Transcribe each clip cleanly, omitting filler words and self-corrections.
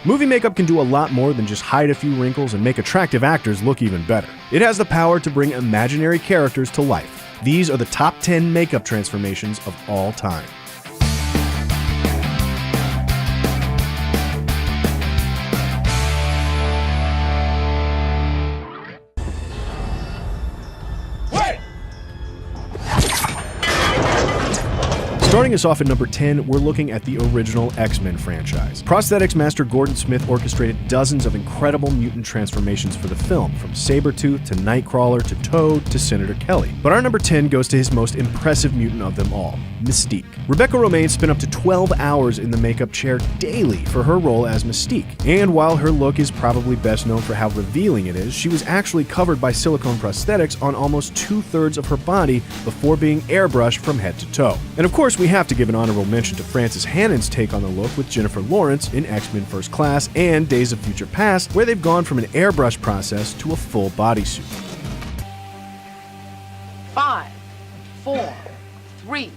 Movie makeup can do a lot more than just hide a few wrinkles and make attractive actors look even better. It has the power to bring imaginary characters to life. These are the top 10 makeup transformations of all time. Starting us off at number 10, we're looking at the original X-Men franchise. Prosthetics master Gordon Smith orchestrated dozens of incredible mutant transformations for the film, from Sabretooth to Nightcrawler to Toad to Senator Kelly. But our number 10 goes to his most impressive mutant of them all, Mystique. Rebecca Romijn spent up to 12 hours in the makeup chair daily for her role as Mystique. And while her look is probably best known for how revealing it is, she was actually covered by silicone prosthetics on almost 2/3 of her body before being airbrushed from head to toe. And of course, we have to give an honorable mention to Frances Hannon's take on the look with Jennifer Lawrence in X-Men First Class and Days of Future Past, where they've gone from an airbrush process to a full bodysuit. 5, 4, 3.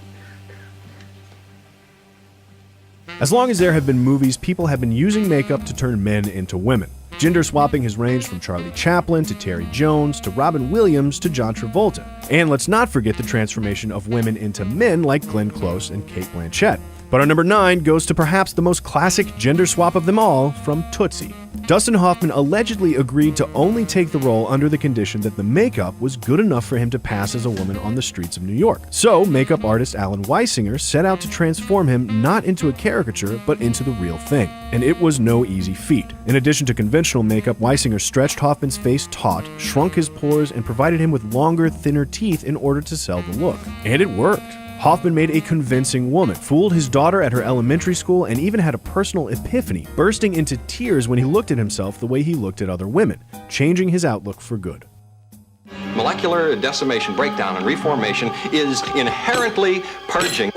As long as there have been movies, people have been using makeup to turn men into women. Gender swapping has ranged from Charlie Chaplin to Terry Jones to Robin Williams to John Travolta. And let's not forget the transformation of women into men like Glenn Close and Cate Blanchett. But our number 9 goes to perhaps the most classic gender swap of them all, from Tootsie. Dustin Hoffman allegedly agreed to only take the role under the condition that the makeup was good enough for him to pass as a woman on the streets of New York. So, makeup artist Alan Weisinger set out to transform him not into a caricature, but into the real thing. And it was no easy feat. In addition to conventional makeup, Weisinger stretched Hoffman's face taut, shrunk his pores, and provided him with longer, thinner teeth in order to sell the look. And it worked. Hoffman made a convincing woman, fooled his daughter at her elementary school, and even had a personal epiphany, bursting into tears when he looked at himself the way he looked at other women, changing his outlook for good. Molecular decimation, breakdown, and reformation is inherently purging.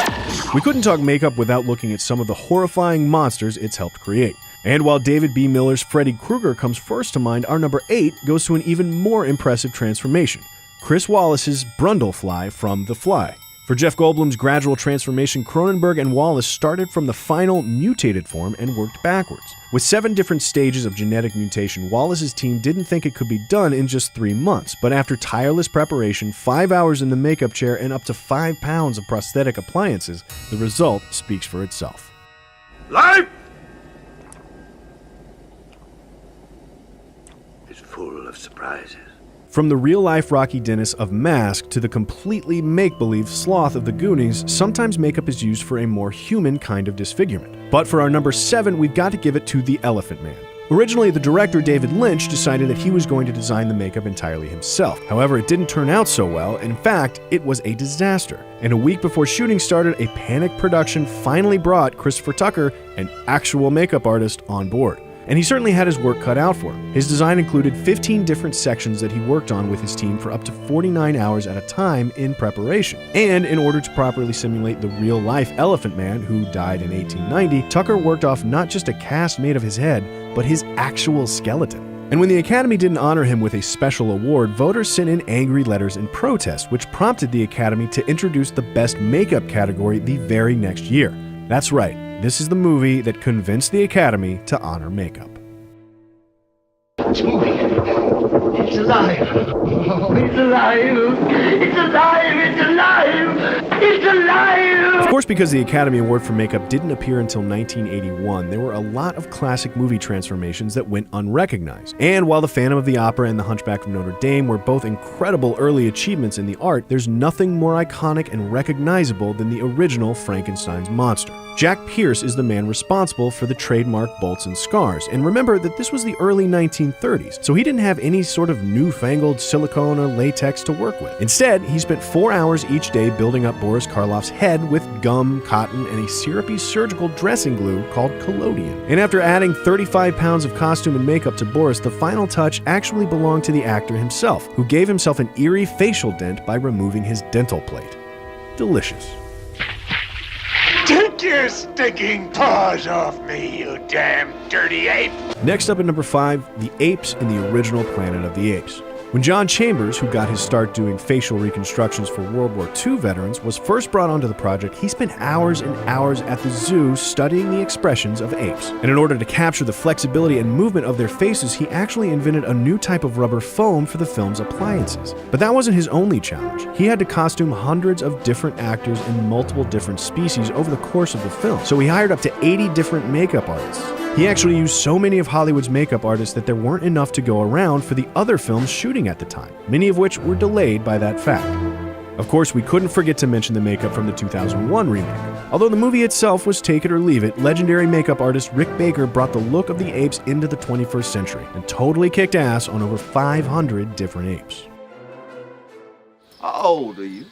We couldn't talk makeup without looking at some of the horrifying monsters it's helped create. And while David B. Miller's Freddy Krueger comes first to mind, our number 8 goes to an even more impressive transformation, Chris Wallace's Brundlefly from The Fly. For Jeff Goldblum's gradual transformation, Cronenberg and Wallace started from the final mutated form and worked backwards. With 7 different stages of genetic mutation, Wallace's team didn't think it could be done in just 3 months, but after tireless preparation, 5 hours in the makeup chair, and up to 5 pounds of prosthetic appliances, the result speaks for itself. Life is full of surprises. From the real-life Rocky Dennis of Mask to the completely make-believe Sloth of the Goonies, sometimes makeup is used for a more human kind of disfigurement. But for our number 7, we've got to give it to the Elephant Man. Originally, the director David Lynch decided that he was going to design the makeup entirely himself. However, it didn't turn out so well. In fact, it was a disaster. And a week before shooting started, a panic production finally brought Christopher Tucker, an actual makeup artist, on board. And he certainly had his work cut out for him. His design included 15 different sections that he worked on with his team for up to 49 hours at a time in preparation. And in order to properly simulate the real-life Elephant Man, who died in 1890, Tucker worked off not just a cast made of his head, but his actual skeleton. And when the Academy didn't honor him with a special award, voters sent in angry letters in protest, which prompted the Academy to introduce the Best Makeup category the very next year. That's right. This is the movie that convinced the Academy to honor makeup. It's moving. It's alive. Oh, it's alive. It's alive. It's alive. It's alive. Of course, because the Academy Award for Makeup didn't appear until 1981, there were a lot of classic movie transformations that went unrecognized. And while The Phantom of the Opera and The Hunchback of Notre Dame were both incredible early achievements in the art, there's nothing more iconic and recognizable than the original Frankenstein's monster. Jack Pierce is the man responsible for the trademark bolts and scars. And remember that this was the early 1930s, so he didn't have any sort of newfangled silicone or latex to work with. Instead, he spent 4 hours each day building up Boris Karloff's head with gum, cotton, and a syrupy surgical dressing glue called collodion. And after adding 35 pounds of costume and makeup to Boris, the final touch actually belonged to the actor himself, who gave himself an eerie facial dent by removing his dental plate. Delicious. Take your stinking paws off me, you damn dirty ape! Next up at number 5, the apes in the original Planet of the Apes. When John Chambers, who got his start doing facial reconstructions for World War II veterans, was first brought onto the project, he spent hours and hours at the zoo studying the expressions of apes. And in order to capture the flexibility and movement of their faces, he actually invented a new type of rubber foam for the film's appliances. But that wasn't his only challenge. He had to costume hundreds of different actors in multiple different species over the course of the film. So he hired up to 80 different makeup artists. He actually used so many of Hollywood's makeup artists that there weren't enough to go around for the other films shooting at the time, many of which were delayed by that fact. Of course, we couldn't forget to mention the makeup from the 2001 remake. Although the movie itself was take it or leave it, legendary makeup artist Rick Baker brought the look of the apes into the 21st century and totally kicked ass on over 500 different apes. How old are you?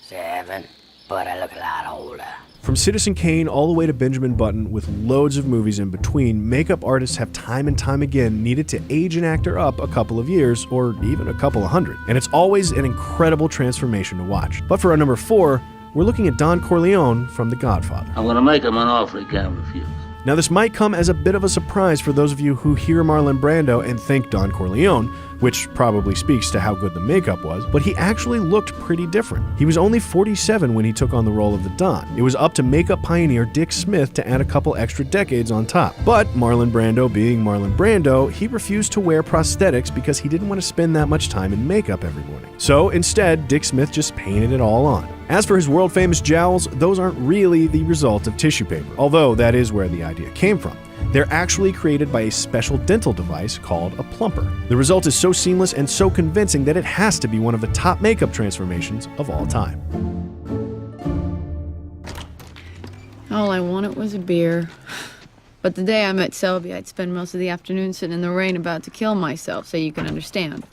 7, but I look a lot older. From Citizen Kane all the way to Benjamin Button, with loads of movies in between, makeup artists have time and time again needed to age an actor up a couple of years, or even a couple of hundred. And it's always an incredible transformation to watch. But for our number 4, we're looking at Don Corleone from The Godfather. I'm gonna make him an offer he can't refuse. Now this might come as a bit of a surprise for those of you who hear Marlon Brando and think Don Corleone, which probably speaks to how good the makeup was, but he actually looked pretty different. He was only 47 when he took on the role of the Don. It was up to makeup pioneer Dick Smith to add a couple extra decades on top. But Marlon Brando being Marlon Brando, he refused to wear prosthetics because he didn't want to spend that much time in makeup every morning. So instead, Dick Smith just painted it all on. As for his world-famous jowls, those aren't really the result of tissue paper, although that is where the idea came from. They're actually created by a special dental device called a plumper. The result is so seamless and so convincing that it has to be one of the top makeup transformations of all time. All I wanted was a beer. But the day I met Selby, I'd spend most of the afternoon sitting in the rain about to kill myself, so you can understand.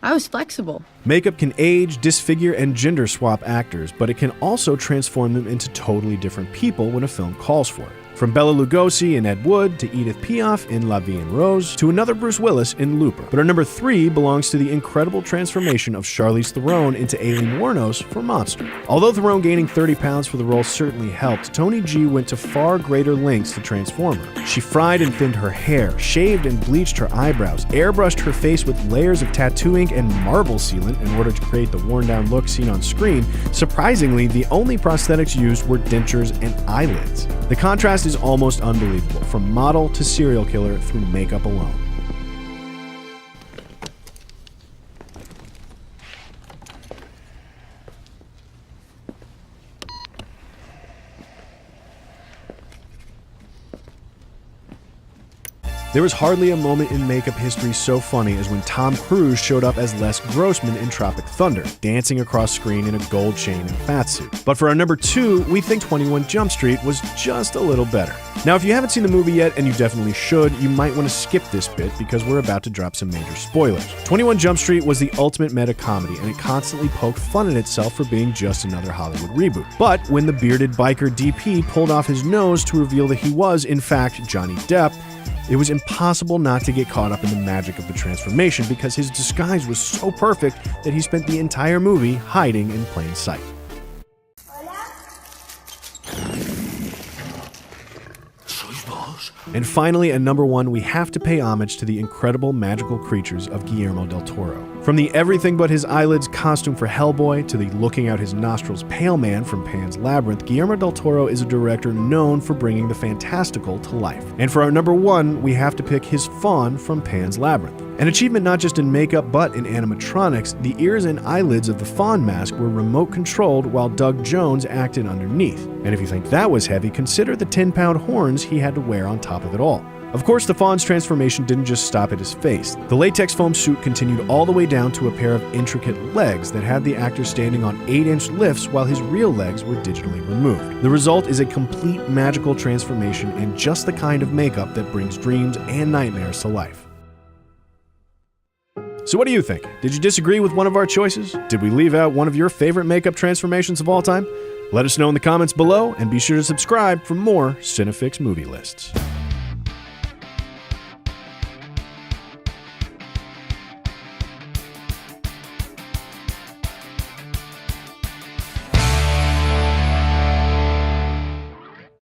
I was flexible. Makeup can age, disfigure, and gender swap actors, but it can also transform them into totally different people when a film calls for it. From Bela Lugosi in Ed Wood to Edith Piaf in La Vie en Rose to another Bruce Willis in Looper. But our number 3 belongs to the incredible transformation of Charlize Theron into Aileen Wuornos for Monster. Although Theron gaining 30 pounds for the role certainly helped, Tony G went to far greater lengths to transform her. She fried and thinned her hair, shaved and bleached her eyebrows, airbrushed her face with layers of tattoo ink and marble sealant in order to create the worn-down look seen on screen. Surprisingly, the only prosthetics used were dentures and eyelids. The contrast is almost unbelievable, from model to serial killer through makeup alone. There was hardly a moment in makeup history so funny as when Tom Cruise showed up as Les Grossman in Tropic Thunder, dancing across screen in a gold chain and fat suit. But for our number 2, we think 21 Jump Street was just a little better. Now, if you haven't seen the movie yet, and you definitely should, you might want to skip this bit because we're about to drop some major spoilers. 21 Jump Street was the ultimate meta-comedy, and it constantly poked fun at itself for being just another Hollywood reboot. But when the bearded biker DP pulled off his nose to reveal that he was, in fact, Johnny Depp, it was impossible not to get caught up in the magic of the transformation because his disguise was so perfect that he spent the entire movie hiding in plain sight. And finally, at number 1, we have to pay homage to the incredible magical creatures of Guillermo del Toro. From the everything but his eyelids costume for Hellboy to the looking out his nostrils Pale Man from Pan's Labyrinth, Guillermo del Toro is a director known for bringing the fantastical to life. And for our number 1, we have to pick his fawn from Pan's Labyrinth. An achievement not just in makeup but in animatronics, the ears and eyelids of the fawn mask were remote controlled while Doug Jones acted underneath. And if you think that was heavy, consider the 10-pound horns he had to wear on top of it all. Of course, the fawn's transformation didn't just stop at his face. The latex foam suit continued all the way down to a pair of intricate legs that had the actor standing on 8-inch lifts while his real legs were digitally removed. The result is a complete magical transformation and just the kind of makeup that brings dreams and nightmares to life. So what do you think? Did you disagree with one of our choices? Did we leave out one of your favorite makeup transformations of all time? Let us know in the comments below, and be sure to subscribe for more Cinefix movie lists.